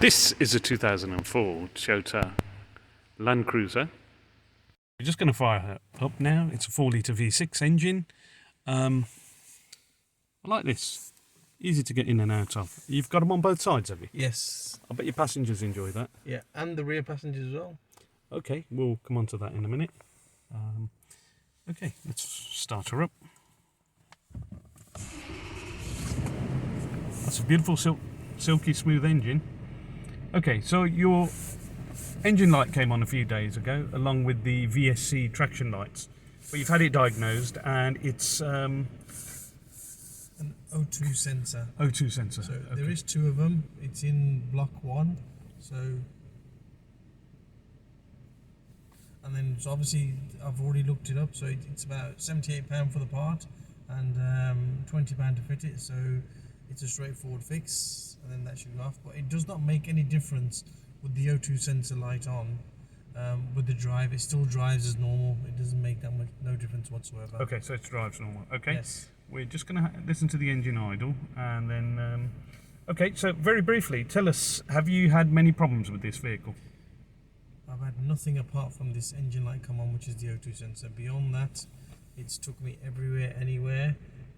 This is a 2004 Toyota Land Cruiser. We're just going to fire her up now. It's a 4 litre V6 engine. I like this. Easy to get in and out of. You've got them on both sides, have you? Yes. I bet your passengers enjoy that. Yeah, and the rear passengers as well. Okay, we'll come on to that in a minute. Okay, let's start her up. That's a beautiful silky smooth engine. Okay, so your engine light came on a few days ago along with the VSC traction lights, but you've had it diagnosed and it's an O2 sensor. O2 sensor. So okay. there is two of them. It's in block 1. So, and then so obviously I've already looked it up. So it's about £78 for the part and £20 to fit it. So it's a straightforward fix, and then that should go off. But it does not make any difference with the O2 sensor light on. With the drive, it still drives as normal. It doesn't make that much, no difference whatsoever. Okay, so it drives normal. Okay, yes. We're just going to listen to the engine idle, and then. Okay, so very briefly, tell us: have you had many problems with this vehicle? I've had nothing apart from this engine light come on, which is the O2 sensor. Beyond that, it's took me everywhere, anywhere,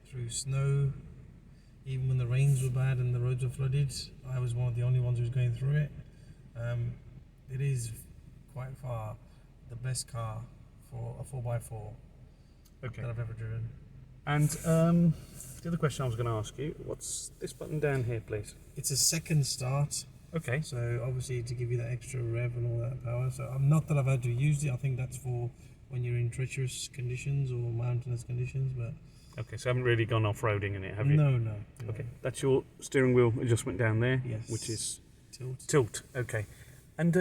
through snow. Even when the rains were bad and the roads were flooded, I was one of the only ones who was going through it. It is quite far the best car for a 4x4 that I've ever driven. And the other question I was going to ask you, what's this button down here, please? It's a second start. Okay. So obviously to give you that extra rev and all that power. So I'm not that I've had to use it. I think that's for when you're in treacherous conditions or mountainous conditions, but. Okay, so I haven't really gone off-roading in it, have you? No. Okay, that's your steering wheel adjustment down there, yes. Which is tilt. Okay, and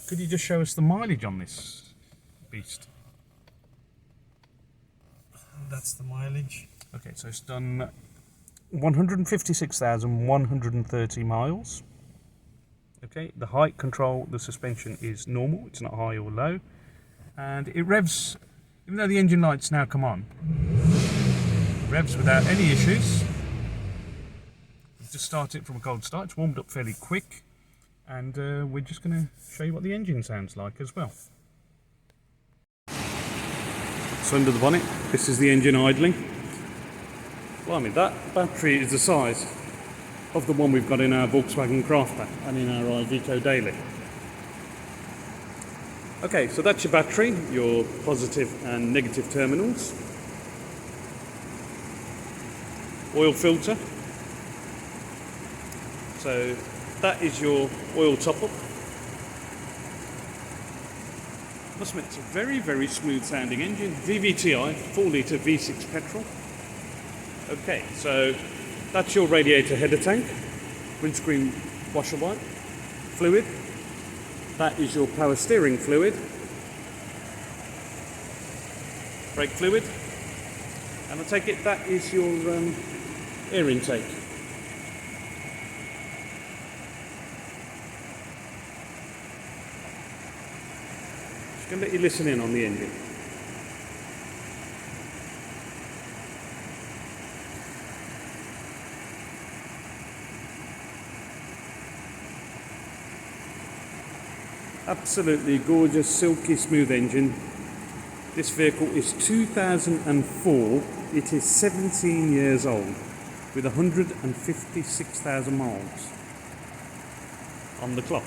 could you just show us the mileage on this beast? That's the mileage. Okay, so it's done 156,130 miles. Okay, the height control, the suspension is normal, it's not high or low, and it revs, even though the engine lights now come on, revs without any issues. Just start it from a cold start. It's warmed up fairly quick, and we're just going to show you what the engine sounds like as well. So under the bonnet, this is the engine idling. Blimey, that battery is the size of the one we've got in our Volkswagen Crafter and in our Iveco Daily. Okay, so that's your battery, your positive and negative terminals. Oil filter. So that is your oil top-up. Must admit, it's a very, very smooth sounding engine. VVTi, 4 litre V6 petrol. Okay, so that's your radiator header tank, windscreen washer wipe, fluid. That is your power steering fluid, brake fluid, and I take it that is your air intake. Just going to let you listen in on the engine. Absolutely gorgeous, silky smooth engine. This vehicle is 2004. It is 17 years old with 156,000 miles on the clock.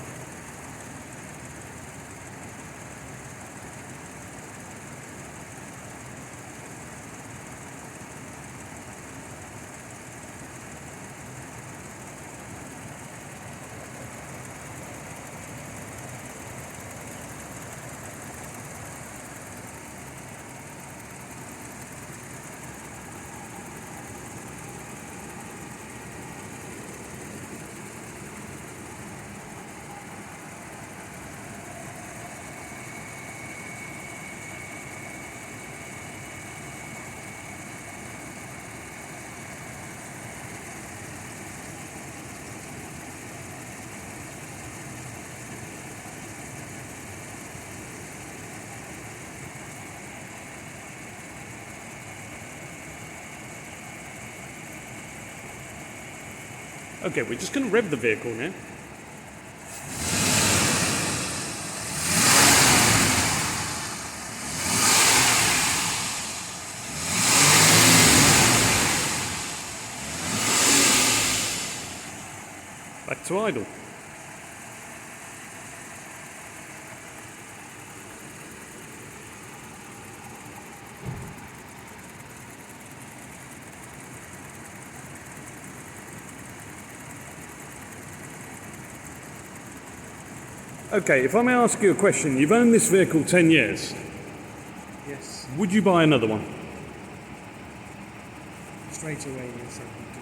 Okay, we're just going to rev the vehicle now. Back to idle. Okay, if I may ask you a question, you've owned this vehicle 10 years. Yes. Would you buy another one? Straight away, yes, I would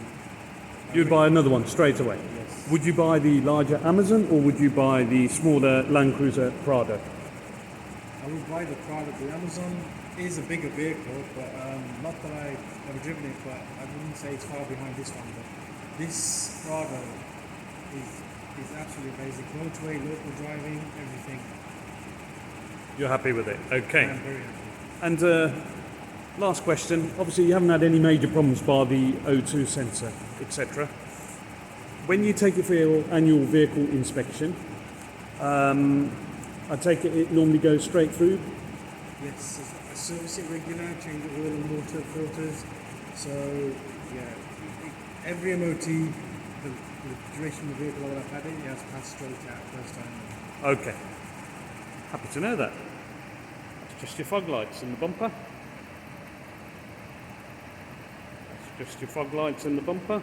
do. You'd buy another one straight away? Yes. Would you buy the larger Amazon or would you buy the smaller Land Cruiser Prado? I would buy the Prado. The Amazon is a bigger vehicle, but not that I've never driven it, but I wouldn't say it's far behind this one. But this Prado is absolutely amazing. Motorway, local driving, everything. You're happy with it? Okay. I'm very happy. And last question, obviously you haven't had any major problems bar the O2 sensor, etc. When you take it for your annual vehicle inspection, I take it normally goes straight through? Yes, I service it regular, change the oil and water filters. So, yeah, every MOT, the duration of the vehicle that I've had it has passed straight out first time. Okay. Happy to know that. That's just your fog lights in the bumper. That's just your fog lights in the bumper.